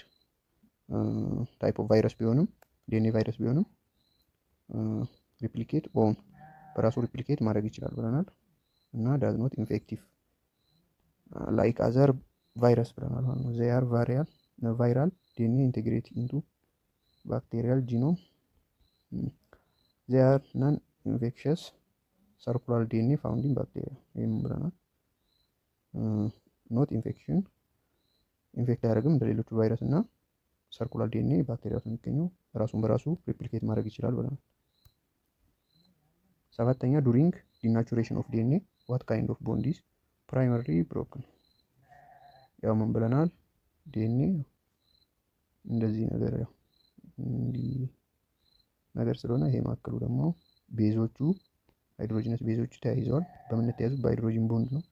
ታይፕ ኦፍ ቫይረስ ቢሆንም ዲኤንኤ ቫይረስ ቢሆንም ሪፕሊኬት ኦን በራሱ ሪፕሊኬት ማድረግ ይችላል ብለናል። እና ዳዝ ኖት ኢንፌክቲቭ ላይክ አዘር ቫይረስ ብለናል ማለት ነው። they are viral DNA integrate into bacterial genome. they are non-infectious circular DNA found in bacteria. ይሄም ብለናል። ኖት ኢንፌክሽን ኢንፌክት አያደርግም እንደሌሎቹ ቫይረስ እና ሰርኩላር ዲኤንኤ ባክቴሪያ ውስጥ የሚገኘው ራሱን በራሱ ሪፕሊኬት ማድረግ ይችላል ብለናል። ሰባተኛ ዱሪንግ ዲናቹሬሽን ኦፍ ዲኤንኤ ዋት ካይንድ ኦፍ ቦንድ ኢዝ ፕራይመሪ ብሮክን። ያው ምን ብለናል? ዲኤንኤ እንደዚህ ነገር ያው እንዲህ ነገር ስለሆነ ይሄ ማከሉ ደግሞ ቤዞቹ ሃይድሮጂነስ ቤዞቹ ተያይዘዋል። በምን ተያይዘው? በሃይድሮጂን ቦንድ ነው።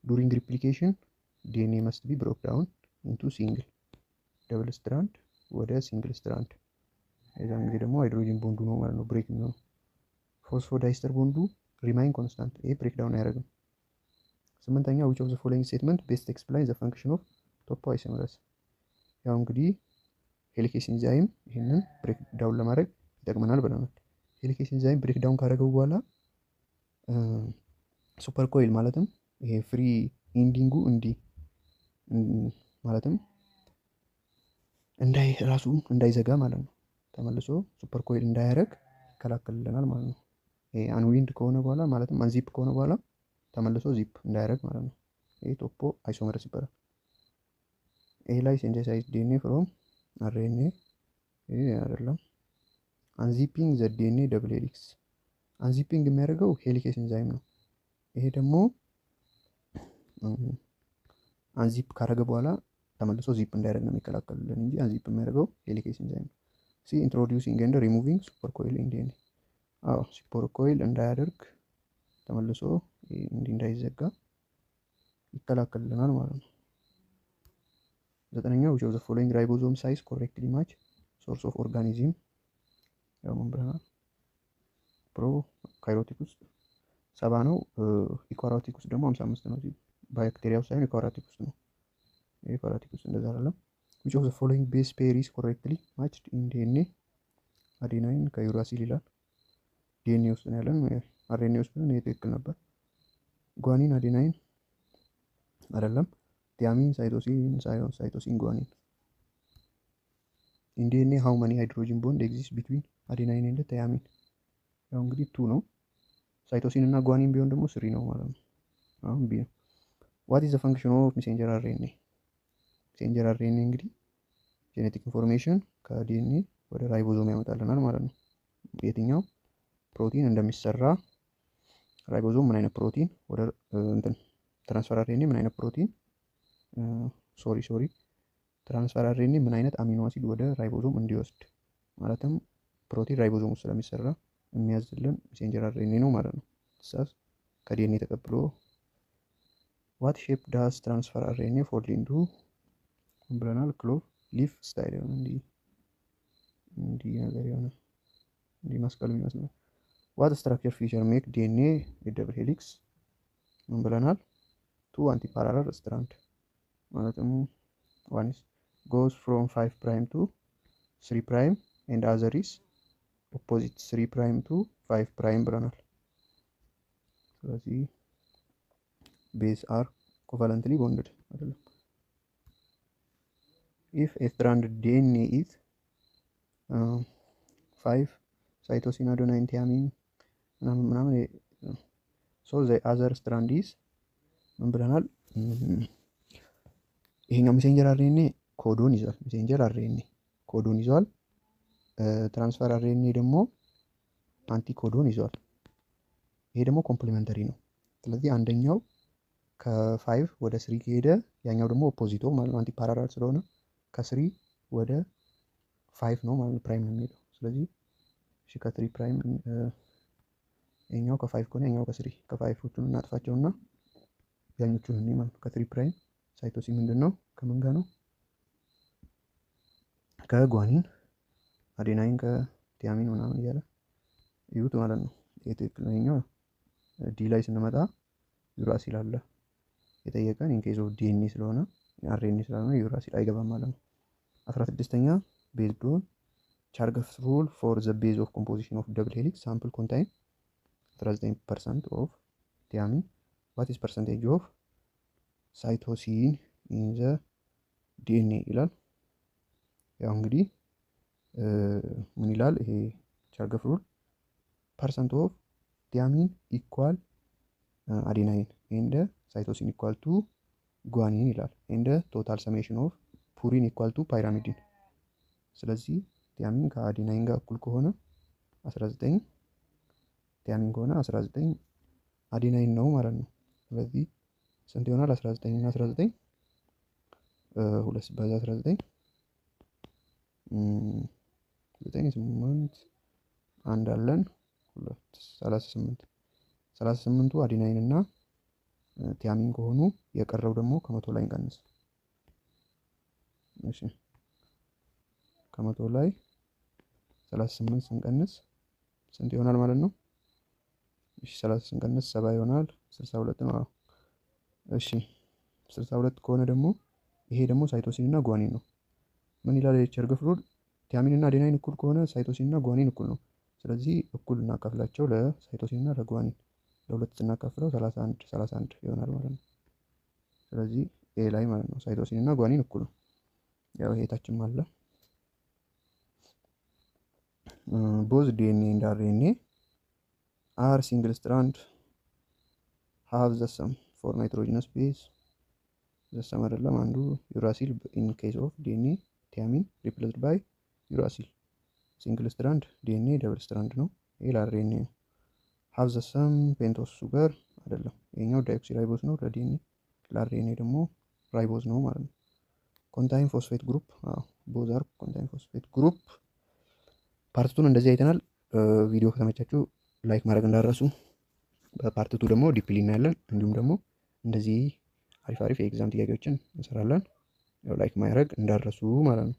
ዱሪንግ ሪፕሊኬሽን ዲኤንኤ መስት ቢ ብሮክ ዳውን ኢንቱ ሲንግል ደብል ስትራንድ ወደ ሲንግል ስትራንድ። የዛን ጊዜ ደግሞ ሃይድሮጂን ቦንዱ ነው ማለት ነው ብሬክ የሚሆነው። ፎስፎዳይስተር ቦንዱ ሪማይን ኮንስታንት። ይሄ ብሬክ ዳውን አያደርግም። 8ኛ which of the following statement best explain the function of topoisomerase። ያው እንግዲህ ሄሊኬስ ኢንዛይም ይህንን ብሬክ ዳውን ለማድረግ ይጠቅመናል ብለናል። ሄሊኬስ ኢንዛይም ብሬክ ዳውን ካደረገው በኋላ ሱፐር ኮይል ማለትም ይሄ ፍሪ ኢንዲንጉ ማለትም ራሱ እንዳይዘጋ ማለት ነው። ተመልሶ ሱፐር ኮይል እንዳያደርግ ይከላከልልናል ማለት ነው። ይሄ አንዊንድ ከሆነ በኋላ ማለትም አንዚፕ ከሆነ በኋላ ተመልሶ ዚፕ እንዳያደርግ ማለት ነው። ይሄ ቶፖ አይሶመረስ ይባላል። ይሄ ላይ ሲንቴሳይዝ ዲኤንኤ ፍሮም አርኤንኤ ይሄ አይደለም። አንዚፒንግ ዘ ዲኤንኤ ደብል ሄሊክስ አንዚፒንግ የሚያደርገው ሄሊኬስ ኢንዛይም ነው። ይሄ ደግሞ አንዚፕ ካደረገ በኋላ ተመልሶ ዚፕ እንዳያደርግ ነው የሚከላከልልን እንጂ አንዚፕ የሚያደርገው ሄሊኬስ ኢንዛይም ነው። ሲ ኢንትሮዲዩሲንግ ኤንድ ሪሙቪንግ ሱፐር ኮይል ኢን ዲኤንኤ ሱፐር ኮይል እንዳያደርግ ተመልሶ እንዳይዘጋ ይከላከልልናል ማለት ነው። 9ኛው which of the following ribosome size correctly match source of organism ያው ምን ብለናል? ካይሮቲክ ውስጥ 70 ነው። ኢኳሪዮቲክ ውስጥ ደግሞ 55 ነው። ባክቴሪያ ውስጥ ሳይሆን ኢኳሪዮቲክ ውስጥ ነው። ኢኳሪዮቲክ ውስጥ እንደዛ አይደለም። which of the following base pair is correctly matched in DNA አዴናይን ከዩራሲል ይላል። ዲኤንኤ ውስጥ ነው ያለን። አርኤንኤ ውስጥ ነው ትክክል ነበር። ጓኒን አዴናይን አይደለም። ቲያሚን ሳይቶሲን ጓኒን። in DNA how many hydrogen bond exist between አዴናይን and ቲያሚን? ያው እንግዲህ 2 ነው። ሳይቶሲን እና ጓኒን ቢሆን ደግሞ 3 ነው ማለት ነው። አሁን ቢ ነው። what is the function of messenger RNA? messenger RNA እንግዲህ ጄኔቲክ ኢንፎርሜሽን ከዲኤንኤ ወደ ራይቦዞም ያመጣልናል ማለት ነው። የትኛው ፕሮቲን እንደሚሰራ ራይቦዞም ምን አይነት ፕሮቲን ወደ ትራንስፈር አርኤንኤ ምን አይነት ፕሮቲን ትራንስፈር አርኤንኤ ምን አይነት አሚኖ አሲድ ወደ ራይቦዞም እንዲወስድ ማለትም ፕሮቲን ራይቦዞም ውስጥ ስለሚሰራ የሚያዝልን ሜሴንጀር አርኤንኤ ነው ማለት ነው። ትእዛዝ ከዲኤንኤ ተቀብሎ ዋት ሼፕ ዳስ ትራንስፈር አርኤንኤ ፎልድ ኢንቱ ብለናል። ክሎቭ ሊፍ ስታይል የሆነ እንዲህ ነገር የሆነ እንዲህ መስቀል የሚመስል ነው። ዋት ስትራክቸር ፊቸር ሜክ ዲኤንኤ የደብል ሄሊክስ ምን ብለናል? 2 አንቲ ፓራለል ስትራንድ ማለትም one is goes from 5 prime to 3 prime and other is opposite 3 prime to 5 prime ብለናል። ስለዚህ ቤዝ አር ኮቫለንትሊ ቦንድድ አይደለም። if a strand DNA is 5 cytosine adenine thiamine ምናምን so the other strand is ምን ብለናል? ይሄኛው ሜሴንጀር አርኤንኤ ኮዶን ይዟል። ሜሴንጀር አርኤንኤ ኮዶን ይዟል። ትራንስፈር አርኤንኤ ደግሞ አንቲ ኮዶን ይዟል። ይሄ ደግሞ ኮምፕሊመንተሪ ነው። ስለዚህ አንደኛው ከ5 ወደ 3 ከሄደ ያኛው ደግሞ ኦፖዚቶ ማለት ነው። አንቲ ፓራላል ስለሆነ ከ3 ወደ 5 ነው ማለት ነው። ፕራይም ነው የሚሄደው። ስለዚህ እሺ ከ3 ፕራይም ያኛው ከ5 ከሆነ ያኛው ከ3 ከ5ዎቹን እናጥፋቸውና ያኞቹን እኔ ማለት ነው። ከ3 ፕራይም ሳይቶሲን ምንድን ነው? ከምን ጋር ነው? ከጓኒን አዴናይን ከቲያሚን ምናምን እያለ ይዩት ማለት ነው። የትክክለኛው ዲ ላይ ስንመጣ ዩራሲል አለ የጠየቀን ኢንኬዝ ኦፍ ዲኤንኤ ስለሆነ አርኤንኤ ስለሆነ ዩራሲል አይገባም ማለት ነው። 16ኛ ቤዝድ ኦን ቻርጋፍስ ሩል ፎር ዘ ቤዝ ኦፍ ኮምፖዚሽን ኦፍ ደብል ሄሊክስ ሳምፕል ኮንታይን 19% ኦፍ ቲያሚን ዋት ኢዝ ፐርሰንቴጅ ኦፍ ሳይቶሲን ኢን ዘ ዲኤንኤ ይላል። ያው እንግዲህ ምን ይላል ይሄ ቻርጋፍ ሩል ፐርሰንት ኦፍ ቲያሚን ኢኳል አዴናይን ኤንድ ሳይቶሲን ኢኳል ቱ ጓኒን ይላል ኤንድ ቶታል ሰሜሽን ኦፍ ፑሪን ኢኳል ቱ ፓይራሚዲን። ስለዚህ ቲያሚን ከአዴናይን ጋር እኩል ከሆነ 19 ቲያሚን ከሆነ 19 አዴናይን ነው ማለት ነው። ስለዚህ ስንት ይሆናል? 19 እና 19 2 ሲባዛ 19 9 አንድ አለን 2 38ቱ አዴናይን እና ቲያሚን ከሆኑ የቀረው ደግሞ ከመቶ ላይ እንቀንስ። እሺ ከመቶ ላይ 38 ስንቀንስ ስንት ይሆናል ማለት ነው? እሺ 30 ስንቀንስ 70 ይሆናል። 62 ነው። እሺ 62 ከሆነ ደግሞ ይሄ ደግሞ ሳይቶሲን እና ጓኒን ነው። ምን ይላል የቸርገፍ ሩል? ቲያሚን እና አዴናይን እኩል ከሆነ ሳይቶሲን እና ጓኒን እኩል ነው። ስለዚህ እኩል እናካፍላቸው ለሳይቶሲን እና ለጓኒን ለሁለት ስናካፍለው 31 31 ይሆናል ማለት ነው። ስለዚህ ኤ ላይ ማለት ነው ሳይቶሲን እና ጓኒን እኩል ነው። ያው ይሄ ታችም አለ። ቦዝ ዲኤንኤ እና አርኤንኤ አር ሲንግል ስትራንድ ሃቭ ዘ ሰም ፎር ናይትሮጂነስ ቤዝ ዘሰም አይደለም አንዱ ዩራሲል ኢን ኬስ ኦፍ ዲኤንኤ ቲያሚን ሪፕሌስድ ባይ ዩራሲል። ሲንግል ስትራንድ ዲኤንኤ ደብል ስትራንድ ነው። ይሄ ለአርኤንኤ ነው። ሃቭ ዘ ሰም ፔንቶስ ሱገር አይደለም፣ ይሄኛው ዳይኦክሲ ራይቦዝ ነው ለዲኤንኤ፣ ለአርኤንኤ ደግሞ ራይቦዝ ነው ማለት ነው። ኮንታይን ፎስፌት ግሩፕ ቦዝ አር ኮንታይን ፎስፌት ግሩፕ። ፓርትቱን እንደዚህ አይተናል። ቪዲዮ ከተመቻችሁ ላይክ ማድረግ እንዳረሱ። በፓርትቱ ደግሞ ዲፕሊ እናያለን። እንዲሁም ደግሞ እንደዚህ አሪፍ አሪፍ የኤግዛም ጥያቄዎችን እንሰራለን። ያው ላይክ ማድረግ እንዳረሱ ማለት ነው።